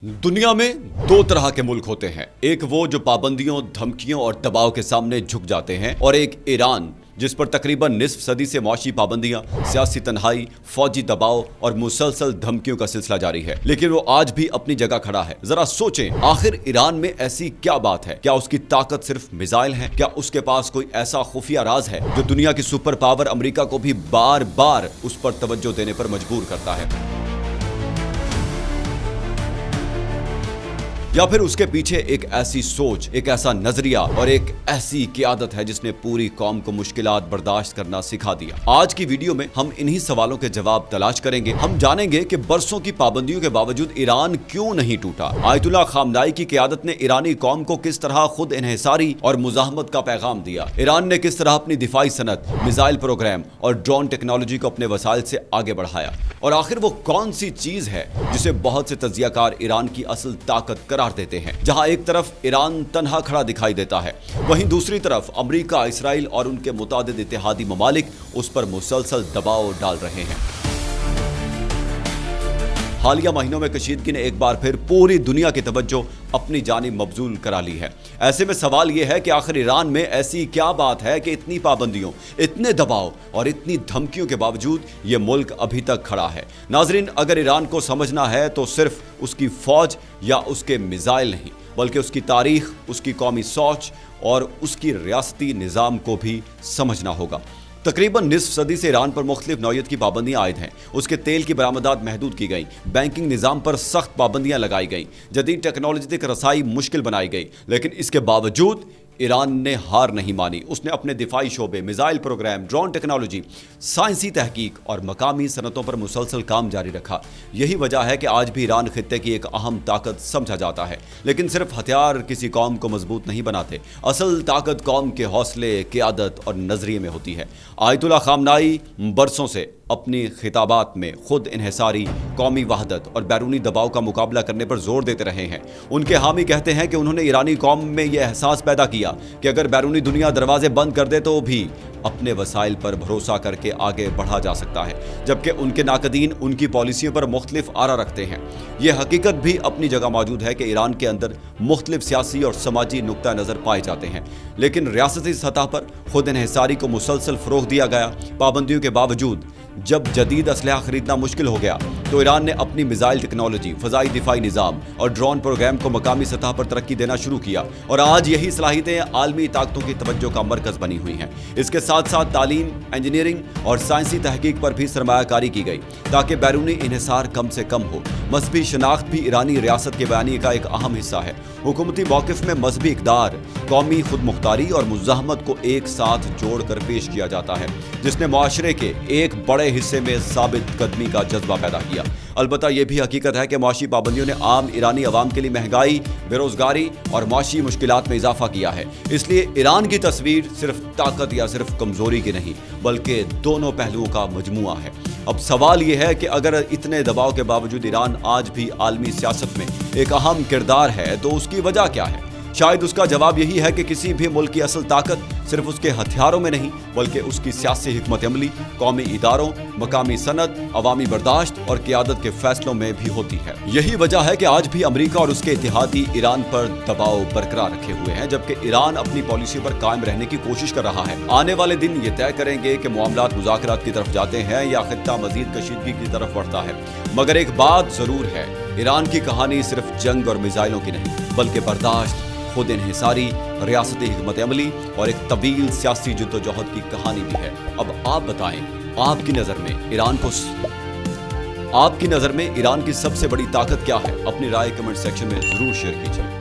दुनिया में दो तरह के मुल्क होते हैं, एक वो जो पाबंदियों, धमकियों और दबाव के सामने झुक जाते हैं, और एक ईरान जिस पर तकरीबन निस्फ सदी से मुआशी पाबंदियां, सियासी तन्हाई, फौजी दबाव और मुसलसल धमकियों का सिलसिला जारी है, लेकिन वो आज भी अपनी जगह खड़ा है। जरा सोचें, आखिर ईरान में ऐसी क्या बात है? क्या उसकी ताकत सिर्फ मिसाइल है? क्या उसके पास कोई ऐसा खुफिया राज है जो दुनिया की सुपर पावर अमेरिका को भी बार बार उस पर तवज्जो देने पर मजबूर करता है? या फिर उसके पीछे एक ऐसी सोच, एक ऐसा नजरिया और एक ऐसी क़यादत है जिसने पूरी कौम को मुश्किलात बर्दाश्त करना सिखा दिया? आज की वीडियो में हम इन्हीं सवालों के जवाब तलाश करेंगे। हम जानेंगे कि बरसों की पाबंदियों के बावजूद ईरान क्यों नहीं टूटा, आयतुल्लाह खामनाई की क़यादत ने ईरानी कौम को किस तरह खुद इन्हिसारी और मुज़ाहमत का पैगाम दिया, ईरान ने किस तरह अपनी दिफाई सनत, मिसाइल प्रोग्राम और ड्रोन टेक्नोलॉजी को अपने वसाइल से आगे बढ़ाया, और आखिर वो कौन सी चीज है जिसे बहुत से तज्जियाकार ईरान की असल ताकत करार देते हैं। जहां एक तरफ ईरान तन्हा खड़ा दिखाई देता है, वहीं दूसरी तरफ अमेरिका, इसराइल और उनके मुतादिद इत्तेहादी ममालिक उस पर मुसलसल दबाव डाल रहे हैं। हालिया महीनों में कशीदगी ने एक बार फिर पूरी दुनिया की तवज्जो अपनी जानिब मबजूल करा ली है। ऐसे में सवाल यह है कि आखिर ईरान में ऐसी क्या बात है कि इतनी पाबंदियों, इतने दबाव और इतनी धमकियों के बावजूद ये मुल्क अभी तक खड़ा है। नाजरीन, अगर ईरान को समझना है तो सिर्फ उसकी फौज या उसके मिसाइल नहीं, बल्कि उसकी तारीख, उसकी कौमी सोच और उसकी रियासती निज़ाम को भी समझना होगा। तकरीबन निस्फ सदी से ईरान पर मुख्तलिफ नौयत की पाबंदियां आयद हैं। उसके तेल की बरामदात महदूद की गई, बैंकिंग निज़ाम पर सख्त पाबंदियां लगाई गई, जदीद टेक्नोलॉजी तक रसाई मुश्किल बनाई गई, लेकिन इसके बावजूद ईरान ने हार नहीं मानी। उसने अपने दिफाई शोबे, मिसाइल प्रोग्राम, ड्रोन टेक्नोलॉजी, साइंसी तहकीक और मकामी सनतों पर मुसलसल काम जारी रखा। यही वजह है कि आज भी ईरान खित्ते की एक अहम ताकत समझा जाता है। लेकिन सिर्फ हथियार किसी कौम को मजबूत नहीं बनाते, असल ताकत कौम के हौसले, क़यादत और नजरिए में होती है। आयतुल्लाह खामनाई बरसों से अपनी खिताबात में खुद इन्हिसारी, कौमी वहदत और बैरूनी दबाव का मुकाबला करने पर जोर देते रहे हैं। उनके हामी कहते हैं कि उन्होंने ईरानी कौम में यह एहसास पैदा किया कि अगर बैरूनी दुनिया दरवाजे बंद कर दे तो भी अपने वसाइल पर भरोसा करके आगे बढ़ा जा सकता है, जबकि उनके नाकदीन उनकी पॉलिसियों पर मुख्तलिफ आरा रखते हैं। यह हकीकत भी अपनी जगह मौजूद है कि ईरान के अंदर मुख्तलिफ सियासी और समाजी नुक्ता नज़र पाए जाते हैं, लेकिन रियासती सतह पर खुद इन्हिसारी को मुसलसल फ़रोग़ दिया गया। पाबंदियों के बावजूद जब जदीद असलहा खरीदना मुश्किल हो गया तो ईरान ने अपनी मिसाइल टेक्नोलॉजी, फ़ज़ाई दिफाई निज़ाम और ड्रोन प्रोग्राम को मकामी सतह पर तरक्की देना शुरू किया, और आज यही सलाहियतें आलमी ताकतों की तवज्जो का मरकज़ बनी हुई हैं। इसके साथ साथ तालीम, इंजीनियरिंग और साइंसी तहकीक पर भी सरमायाकारी की गई ताकि बैरूनी इन्हिसार कम से कम हो। मजहबी शनाख्त भी ईरानी रियासत के बयानी का एक अहम हिस्सा है। हुकूमती मौक़िफ़ में मजहबी इक़दार, कौमी खुद मुख्तारी और मुज़ाहमत को एक साथ जोड़ कर पेश किया जाता है, जिसने मुआशरे के एक बड़े हिस्से में साबित कदमी का जज्बा पैदा किया। अलबत्ता यह भी हकीकत है कि मुआशी पाबंदियों ने आम ईरानी अवाम के लिए महंगाई, बेरोजगारी और मुआशी मुश्किलात में इजाफा किया है। इसलिए ईरान की तस्वीर सिर्फ ताकत या सिर्फ कमजोरी की नहीं, बल्कि दोनों पहलुओं का मजमुआ है। अब सवाल यह है कि अगर इतने दबाव के बावजूद ईरान आज भी आलमी सियासत में एक अहम किरदार है तो उसकी वजह क्या है? शायद उसका जवाब यही है कि किसी भी मुल्क की असल ताकत सिर्फ उसके हथियारों में नहीं, बल्कि उसकी सियासी हिकमत अमली, कौमी इदारों, मकामी सनत, अवामी बर्दाश्त और क़यादत के फैसलों में भी होती है। यही वजह है कि आज भी अमेरिका और उसके इत्तेहादी ईरान पर दबाव बरकरार रखे हुए हैं, जबकि ईरान अपनी पॉलिसी पर कायम रहने की कोशिश कर रहा है। आने वाले दिन ये तय करेंगे कि मामलात मुज़ाकरात की तरफ जाते हैं या खित्ता मजीद कशीदगी की तरफ बढ़ता है। मगर एक बात जरूर है, ईरान की कहानी सिर्फ जंग और मिसाइलों की नहीं, बल्कि बर्दाश्त, खुद इन्हिसारी, रियासती हिकमत अमली और एक तवील सियासी जद्दोजहद की कहानी भी है। अब आप बताएं, आपकी नज़र में ईरान की सबसे बड़ी ताकत क्या है? अपनी राय कमेंट सेक्शन में ज़रूर शेयर कीजिए।